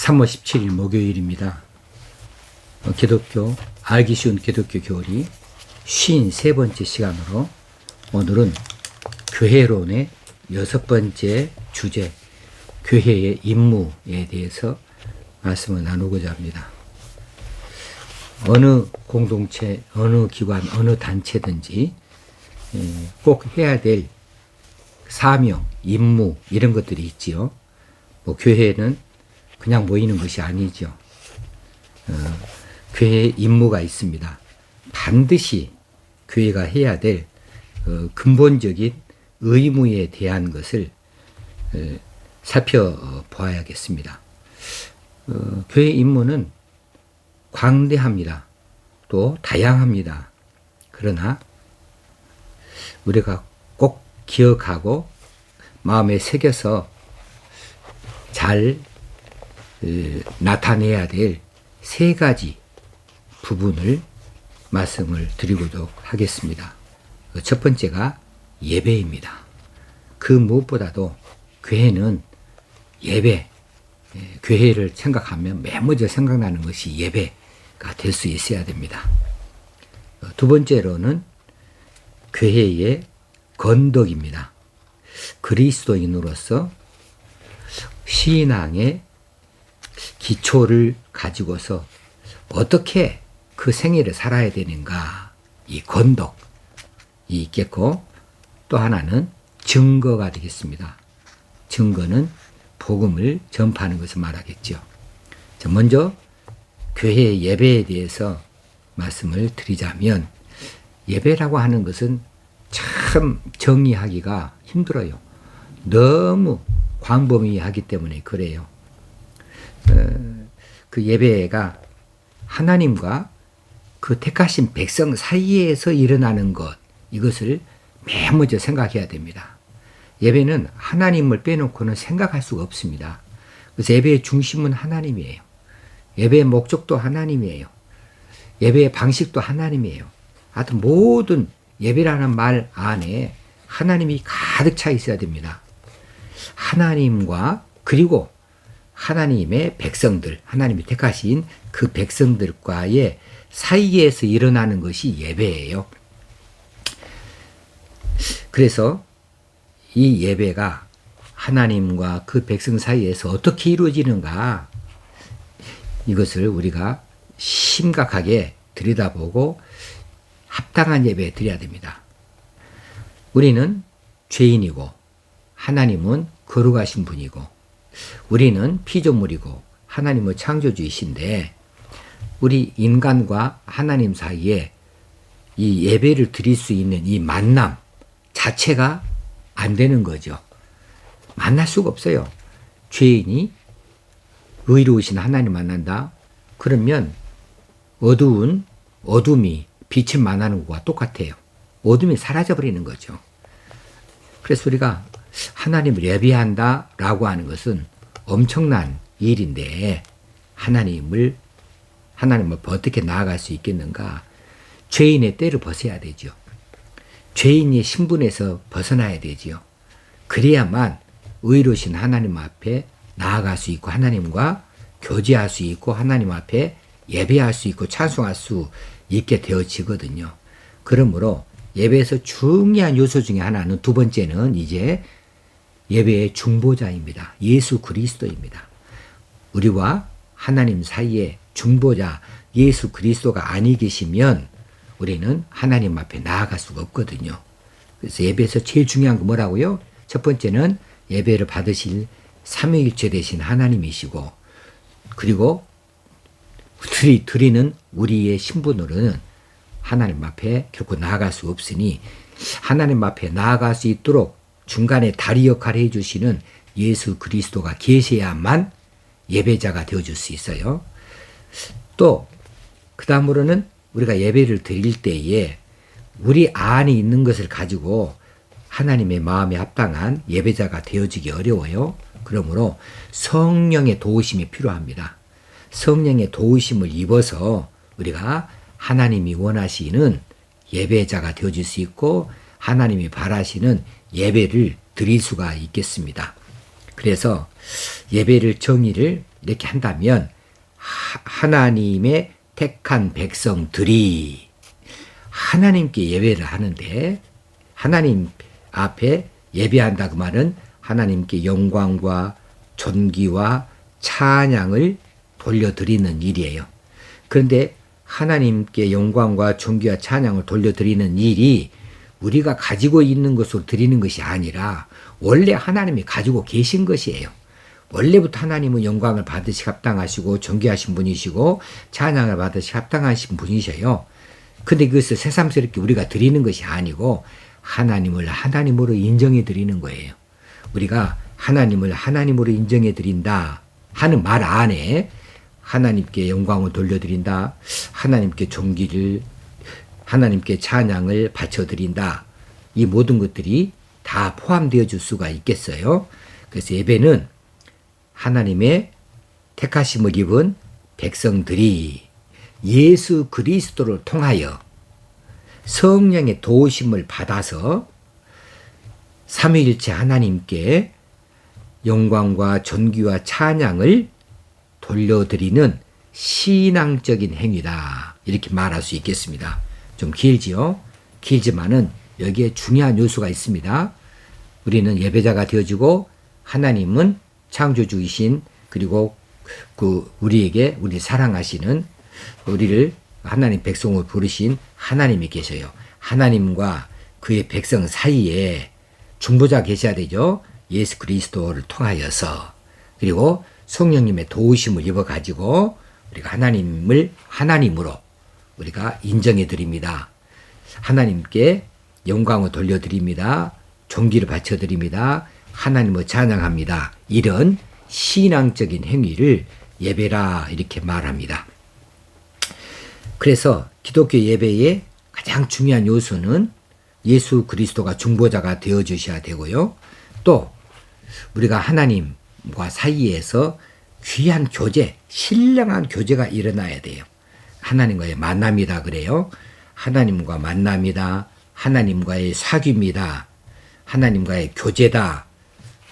3월 17일 목요일입니다. 기독교, 알기 쉬운 기독교 교리 53번째 시간으로 오늘은 교회론의 6번째 주제, 교회의 임무에 대해서 말씀을 나누고자 합니다. 어느 공동체, 어느 기관, 어느 단체든지 꼭 해야 될 사명, 임무 이런 것들이 있지요. 교회는 그냥 모이는 것이 아니죠. 교회에 임무가 있습니다. 반드시 교회가 해야 될 근본적인 의무에 대한 것을 살펴보아야겠습니다. 교회 임무는 광대합니다. 또 다양합니다. 그러나 우리가 꼭 기억하고 마음에 새겨서 잘 나타내야 될 세 가지 부분을 말씀을 드리도록 하겠습니다. 첫 번째가 예배입니다. 그 무엇보다도 교회는 예배, 교회를 생각하면 맨 먼저 생각나는 것이 예배가 될 수 있어야 됩니다. 두 번째로는 교회의 건덕입니다. 그리스도인으로서 신앙의 기초를 가지고서 어떻게 그 생애를 살아야 되는가, 이 건덕이 있겠고, 또 하나는 증거가 되겠습니다. 증거는 복음을 전파하는 것을 말하겠죠. 먼저 교회의 예배에 대해서 말씀을 드리자면, 예배라고 하는 것은 참 정의하기가 힘들어요. 너무 광범위하기 때문에 그래요. 그 예배가 하나님과 그 택하신 백성 사이에서 일어나는 것, 이것을 맨 먼저 생각해야 됩니다. 예배는 하나님을 빼놓고는 생각할 수가 없습니다. 그래서 예배의 중심은 하나님이에요. 예배의 목적도 하나님이에요. 예배의 방식도 하나님이에요. 하여튼 모든 예배라는 말 안에 하나님이 가득 차 있어야 됩니다. 하나님과 그리고 하나님의 백성들, 하나님이 택하신 그 백성들과의 사이에서 일어나는 것이 예배예요. 그래서 이 예배가 하나님과 그 백성 사이에서 어떻게 이루어지는가, 이것을 우리가 심각하게 들여다보고 합당한 예배 드려야 됩니다. 우리는 죄인이고 하나님은 거룩하신 분이고 우리는 피조물이고 하나님은 창조주이신데, 우리 인간과 하나님 사이에 이 예배를 드릴 수 있는 이 만남 자체가 안 되는 거죠. 만날 수가 없어요. 죄인이 의로우신 하나님 만난다? 그러면 어둠이 빛을 만나는 것과 똑같아요. 어둠이 사라져버리는 거죠. 그래서 우리가 하나님을 예배한다라고 하는 것은 엄청난 일인데, 하나님을 어떻게 나아갈 수 있겠는가? 죄인의 때를 벗어야 되죠. 죄인의 신분에서 벗어나야 되지요. 그래야만 의로우신 하나님 앞에 나아갈 수 있고, 하나님과 교제할 수 있고, 하나님 앞에 예배할 수 있고, 찬송할 수 있게 되어지거든요. 그러므로 예배에서 중요한 요소 중에 하나는, 두 번째는 이제 예배의 중보자입니다. 예수 그리스도입니다. 우리와 하나님 사이에 중보자 예수 그리스도가 아니 계시면 우리는 하나님 앞에 나아갈 수가 없거든요. 그래서 예배에서 제일 중요한 거 뭐라고요? 첫 번째는 예배를 받으실 삼위일체 되신 하나님이시고, 그리고 드리는 우리의 신분으로는 하나님 앞에 결코 나아갈 수 없으니, 하나님 앞에 나아갈 수 있도록 중간에 다리 역할을 해주시는 예수 그리스도가 계셔야만 예배자가 되어줄 수 있어요. 또 그 다음으로는 우리가 예배를 드릴 때에 우리 안에 있는 것을 가지고 하나님의 마음에 합당한 예배자가 되어지기 어려워요. 그러므로 성령의 도우심이 필요합니다. 성령의 도우심을 입어서 우리가 하나님이 원하시는 예배자가 되어질 수 있고, 하나님이 바라시는 예배를 드릴 수가 있겠습니다. 그래서 예배를 정의를 이렇게 한다면 하나님의 택한 백성들이 하나님께 예배를 하는데, 하나님 앞에 예배한다 그 말은 하나님께 영광과 존귀와 찬양을 돌려드리는 일이에요. 그런데 하나님께 영광과 존귀와 찬양을 돌려드리는 일이 우리가 가지고 있는 것으로 드리는 것이 아니라 원래 하나님이 가지고 계신 것이에요. 원래부터 하나님은 영광을 받으시 합당하시고 존귀하신 분이시고 찬양을 받으시 합당하신 분이셔요. 근데 그것을 새삼스럽게 우리가 드리는 것이 아니고 하나님을 하나님으로 인정해 드리는 거예요. 우리가 하나님을 하나님으로 인정해 드린다 하는 말 안에 하나님께 영광을 돌려드린다, 하나님께 존귀를, 하나님께 찬양을 바쳐드린다, 이 모든 것들이 다 포함되어 줄 수가 있겠어요. 그래서 예배는 하나님의 택하심을 입은 백성들이 예수 그리스도를 통하여 성령의 도우심을 받아서 삼위일체 하나님께 영광과 존귀와 찬양을 돌려드리는 신앙적인 행위다, 이렇게 말할 수 있겠습니다. 좀 길지요? 길지만은 여기에 중요한 요소가 있습니다. 우리는 예배자가 되어지고 하나님은 창조주이신, 그리고 우리에게 우리 사랑하시는, 우리를 하나님 백성으로 부르신 하나님이 계셔요. 하나님과 그의 백성 사이에 중보자 계셔야 되죠. 예수 그리스도를 통하여서. 그리고 성령님의 도우심을 입어가지고 우리가 하나님을 하나님으로 우리가 인정해 드립니다. 하나님께 영광을 돌려드립니다. 존귀를 바쳐드립니다. 하나님을 찬양합니다. 이런 신앙적인 행위를 예배라 이렇게 말합니다. 그래서 기독교 예배의 가장 중요한 요소는 예수 그리스도가 중보자가 되어주셔야 되고요. 또 우리가 하나님과 사이에서 귀한 교제, 신령한 교제가 일어나야 돼요. 하나님과의 만남이다 그래요. 하나님과 만남이다. 하나님과의 사귐이다. 하나님과의 교제다.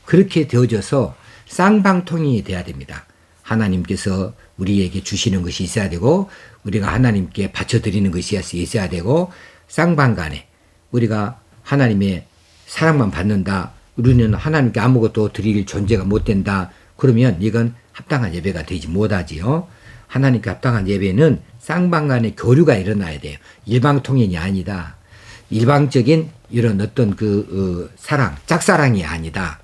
그렇게 되어져서 쌍방통이 돼야 됩니다. 하나님께서 우리에게 주시는 것이 있어야 되고 우리가 하나님께 바쳐드리는 것이 있어야 되고, 쌍방간에 우리가 하나님의 사랑만 받는다, 우리는 하나님께 아무것도 드릴 존재가 못 된다, 그러면 이건 합당한 예배가 되지 못하지요. 하나님께 합당한 예배는 쌍방간의 교류가 일어나야 돼요. 일방통행이 아니다. 일방적인 이런 어떤 사랑, 짝사랑이 아니다.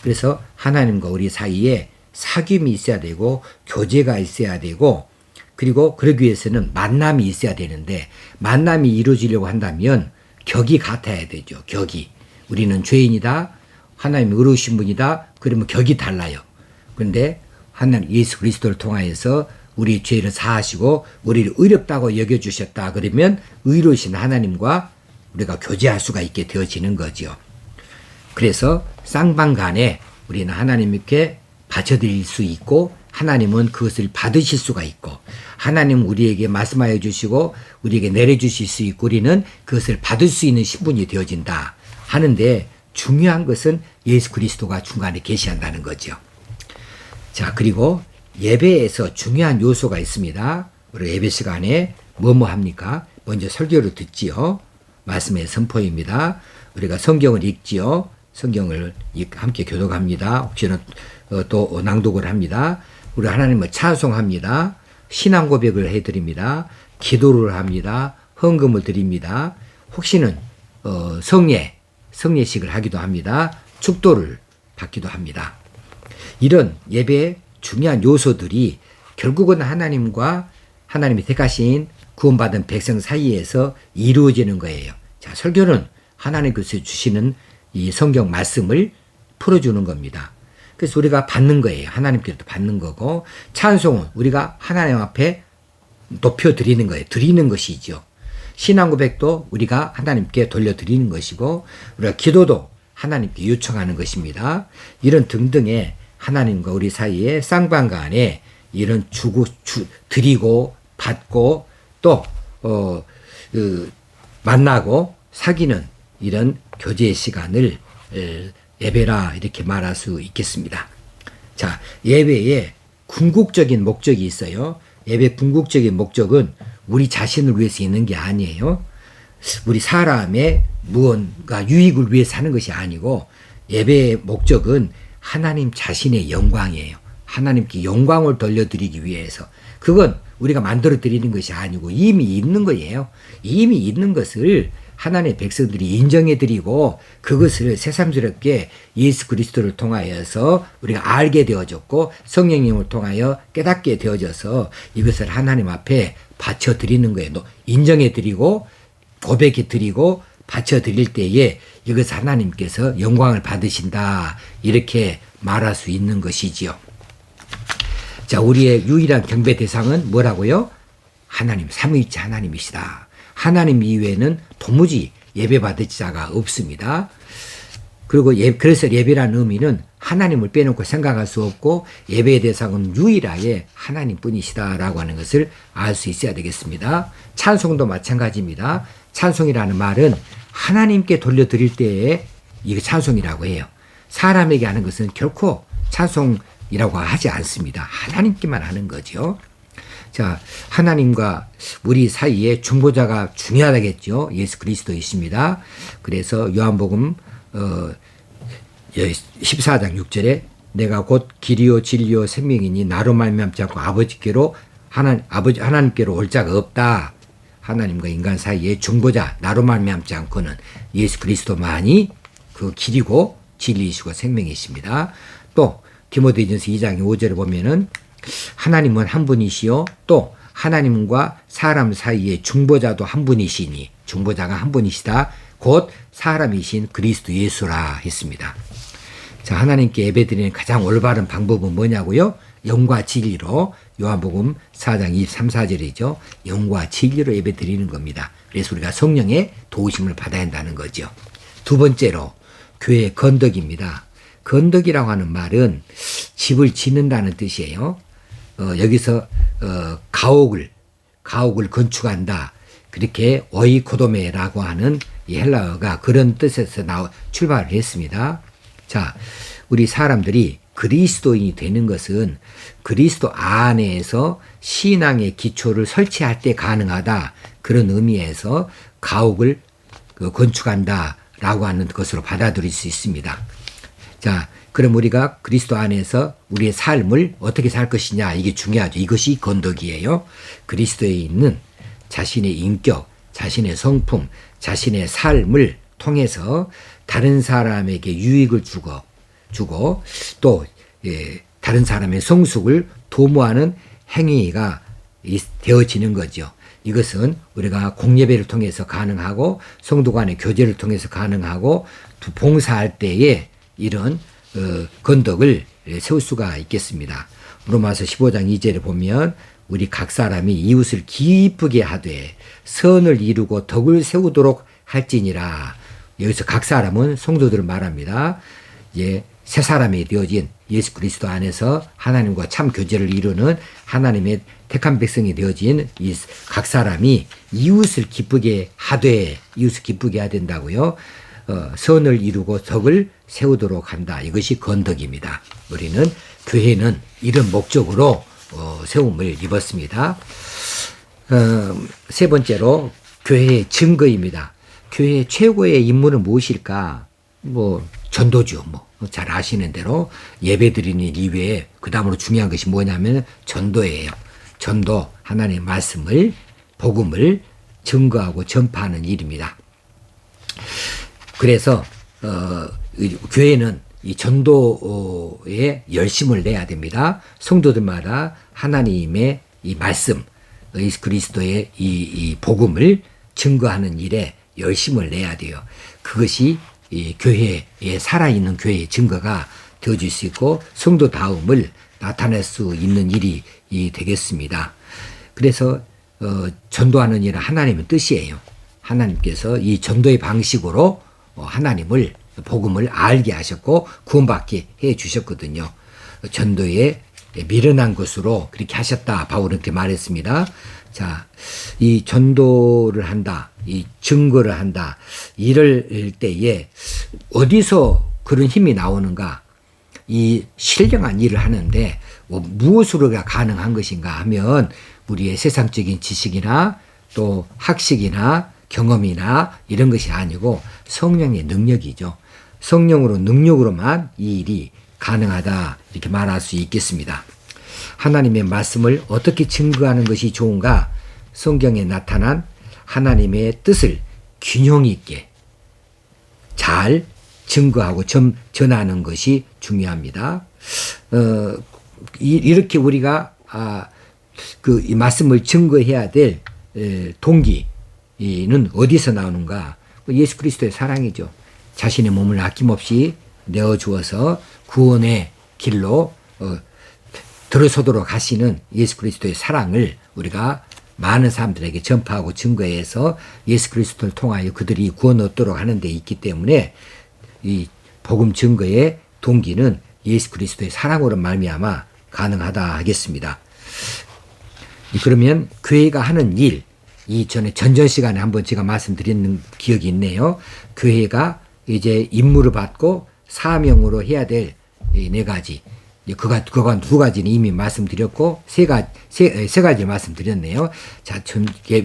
그래서 하나님과 우리 사이에 사귐이 있어야 되고 교제가 있어야 되고, 그리고 그러기 위해서는 만남이 있어야 되는데, 만남이 이루어지려고 한다면 격이 같아야 되죠. 격이. 우리는 죄인이다. 하나님이 의로우신 분이다. 그러면 격이 달라요. 그런데 하나님 예수 그리스도를 통하여서 우리 죄를 사하시고 우리를 의롭다고 여겨주셨다. 그러면 의로우신 하나님과 우리가 교제할 수가 있게 되어지는 거죠. 그래서 쌍방간에 우리는 하나님께 바쳐드릴 수 있고, 하나님은 그것을 받으실 수가 있고, 하나님은 우리에게 말씀하여 주시고 우리에게 내려주실 수 있고, 우리는 그것을 받을 수 있는 신분이 되어진다 하는데, 중요한 것은 예수 그리스도가 중간에 계시한다는 거죠. 자, 그리고 예배에서 중요한 요소가 있습니다. 우리 예배 시간에 뭐뭐 합니까? 먼저 설교를 듣지요. 말씀의 선포입니다. 우리가 성경을 읽지요. 성경을 함께 교독합니다. 혹시나 또 낭독을 합니다. 우리 하나님을 찬송합니다. 신앙 고백을 해드립니다. 기도를 합니다. 헌금을 드립니다. 혹시는 성례식을 하기도 합니다. 축도를 받기도 합니다. 이런 예배의 중요한 요소들이 결국은 하나님과 하나님이 택하신 구원받은 백성 사이에서 이루어지는 거예요. 자, 설교는 하나님께서 주시는 이 성경 말씀을 풀어주는 겁니다. 그래서 우리가 받는 거예요. 하나님께로도 받는 거고, 찬송은 우리가 하나님 앞에 높여드리는 거예요. 드리는 것이죠. 신앙 고백도 우리가 하나님께 돌려드리는 것이고, 우리가 기도도 하나님께 요청하는 것입니다. 이런 등등의 하나님과 우리 사이에 쌍방간에 이런 드리고 받고 또 만나고 사귀는 이런 교제의 시간을 예배라 이렇게 말할 수 있겠습니다. 자, 예배의 궁극적인 목적이 있어요. 예배 궁극적인 목적은 우리 자신을 위해서 있는 게 아니에요. 우리 사람의 무언가 유익을 위해 사는 것이 아니고 예배의 목적은 하나님 자신의 영광이에요. 하나님께 영광을 돌려드리기 위해서. 그건 우리가 만들어 드리는 것이 아니고 이미 있는 거예요. 이미 있는 것을 하나님의 백성들이 인정해 드리고 그것을 새삼스럽게 예수 그리스도를 통하여서 우리가 알게 되어졌고 성령님을 통하여 깨닫게 되어져서 이것을 하나님 앞에 바쳐 드리는 거예요. 인정해 드리고 고백해 드리고 바쳐 드릴 때에 이것을 하나님께서 영광을 받으신다. 이렇게 말할 수 있는 것이지요. 자, 우리의 유일한 경배 대상은 뭐라고요? 하나님, 삼위일체 하나님이시다. 하나님 이외에는 도무지 예배받을 자가 없습니다. 그리고 그래서 예배라는 의미는 하나님을 빼놓고 생각할 수 없고 예배의 대상은 유일하게 하나님뿐이시다라고 하는 것을 알 수 있어야 되겠습니다. 찬송도 마찬가지입니다. 찬송이라는 말은 하나님께 돌려드릴 때에 이게 찬송이라고 해요. 사람에게 하는 것은 결코 찬송이라고 하지 않습니다. 하나님께만 하는 거죠. 자, 하나님과 우리 사이에 중보자가 중요하겠죠. 예수 그리스도이십니다. 그래서 요한복음 14장 6절에 내가 곧 길이요 진리요 생명이니 나로 말미암지 않고 아버지께로 하나님께로 올 자가 없다. 하나님과 인간 사이에 중보자 나로 말미암지 않고는 예수 그리스도만이 그 길이고 진리이시고 생명이십니다. 또 디모데전서 2장 5절에 보면은 하나님은 한 분이시요 또 하나님과 사람 사이에 중보자도 한 분이시니 중보자가 한 분이시다. 곧 사람이신 그리스도 예수라 했습니다. 자, 하나님께 예배드리는 가장 올바른 방법은 뭐냐고요? 영과 진리로 요한복음 4장 23, 4절이죠. 영과 진리로 예배드리는 겁니다. 그래서 우리가 성령의 도우심을 받아야 한다는 거죠. 두 번째로 교회의 건덕입니다. 건덕이라고 하는 말은 집을 짓는다는 뜻이에요. 여기서 가옥을 건축한다. 그렇게 오이코도메라고 하는 이 헬라어가 그런 뜻에서 출발을 했습니다. 자, 우리 사람들이 그리스도인이 되는 것은 그리스도 안에서 신앙의 기초를 설치할 때 가능하다. 그런 의미에서 가옥을 건축한다라고 하는 것으로 받아들일 수 있습니다. 자, 그럼 우리가 그리스도 안에서 우리의 삶을 어떻게 살 것이냐, 이게 중요하죠. 이것이 건덕이에요. 그리스도에 있는 자신의 인격, 자신의 성품, 자신의 삶을 통해서 다른 사람에게 유익을 주고 또 다른 사람의 성숙을 도모하는 행위가 되어지는 거죠. 이것은 우리가 공예배를 통해서 가능하고 성도 간의 교제를 통해서 가능하고 봉사할 때에 이런 건덕을 세울 수가 있겠습니다. 로마서 15장 2절에 보면 우리 각 사람이 이웃을 기쁘게 하되 선을 이루고 덕을 세우도록 할지니라. 여기서 각 사람은 성도들을 말합니다. 새 사람이 되어진 예수 그리스도 안에서 하나님과 참 교제를 이루는 하나님의 택한 백성이 되어진 이 각 사람이 이웃을 기쁘게 하되 된다고요. 선을 이루고 덕을 세우도록 한다. 이것이 건덕입니다. 우리는 교회는 이런 목적으로 세움을 입었습니다. 세 번째로 교회의 증거입니다. 교회의 최고의 임무는 무엇일까? 전도죠. 잘 아시는 대로 예배드리는 이외에 그 다음으로 중요한 것이 뭐냐면 전도예요. 전도, 하나님의 말씀을, 복음을 증거하고 전파하는 일입니다. 그래서 교회는 이 전도에 열심을 내야 됩니다. 성도들마다 하나님의 이 말씀, 예수 그리스도의 이 복음을 증거하는 일에 열심을 내야 돼요. 그것이 이 교회에 살아있는 교회의 증거가 되어줄 수 있고 성도다움을 나타낼 수 있는 일이 되겠습니다. 그래서 전도하는 일은 하나님의 뜻이에요. 하나님께서 이 전도의 방식으로 하나님을 복음을 알게 하셨고 구원받게 해 주셨거든요. 전도에 미련한 것으로 그렇게 하셨다. 바울은 그렇게 말했습니다. 자, 이 전도를 한다, 이 증거를 한다, 이럴 때에 어디서 그런 힘이 나오는가? 이 신령한 일을 하는데 무엇으로가 가능한 것인가 하면 우리의 세상적인 지식이나 또 학식이나 경험이나 이런 것이 아니고 성령의 능력이죠. 성령으로 능력으로만 이 일이 가능하다 이렇게 말할 수 있겠습니다. 하나님의 말씀을 어떻게 증거하는 것이 좋은가? 성경에 나타난 하나님의 뜻을 균형 있게 잘 증거하고 전하는 것이 중요합니다. 이렇게 우리가 이 말씀을 증거해야 될 동기는 어디서 나오는가? 예수 그리스도의 사랑이죠. 자신의 몸을 아낌없이 내어주어서 구원의 길로 들어서도록 하시는 예수 그리스도의 사랑을 우리가 많은 사람들에게 전파하고 증거해서 예수 그리스도를 통하여 그들이 구원 얻도록 하는 데 있기 때문에 이 복음 증거의 동기는 예수 그리스도의 사랑으로 말미암아 가능하다 하겠습니다. 그러면 교회가 하는 일, 이 전에 전전 시간에 한번 제가 말씀드린 기억이 있네요. 교회가 이제 임무를 받고 사명으로 해야 될 이 네 가지, 그간 두 가지는 이미 말씀드렸고 세 가지 말씀드렸네요. 자,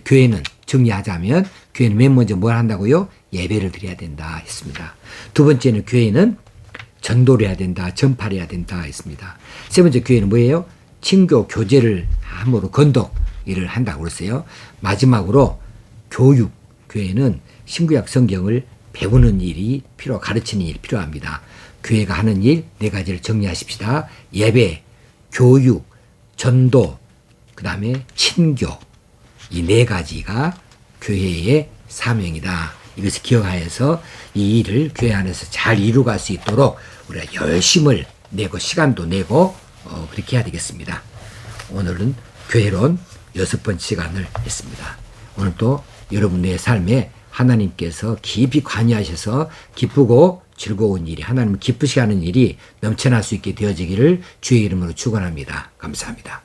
교회는 정리하자면 교회는 맨 먼저 뭘 한다고요? 예배를 드려야 된다 했습니다. 두 번째는 교회는 전도를 해야 된다, 전파를 해야 된다 했습니다. 세 번째 교회는 뭐예요? 친교 교제를 함으로 건독 일을 한다고 그랬어요. 마지막으로 교육, 교회는 신구약 성경을 배우는 일이 가르치는 일이 필요합니다. 교회가 하는 일 네 가지를 정리하십시다. 예배, 교육, 전도, 그 다음에 친교, 이 네 가지가 교회의 사명이다. 이것을 기억하여서 이 일을 교회 안에서 잘 이루어갈 수 있도록 우리가 열심을 내고 시간도 내고 그렇게 해야 되겠습니다. 오늘은 교회론 6번째 시간을 했습니다. 오늘 또 여러분의 삶에 하나님께서 깊이 관여하셔서 기쁘고 즐거운 일이, 하나님을 기쁘시게 하는 일이 넘쳐날 수 있게 되어지기를 주의 이름으로 축원합니다. 감사합니다.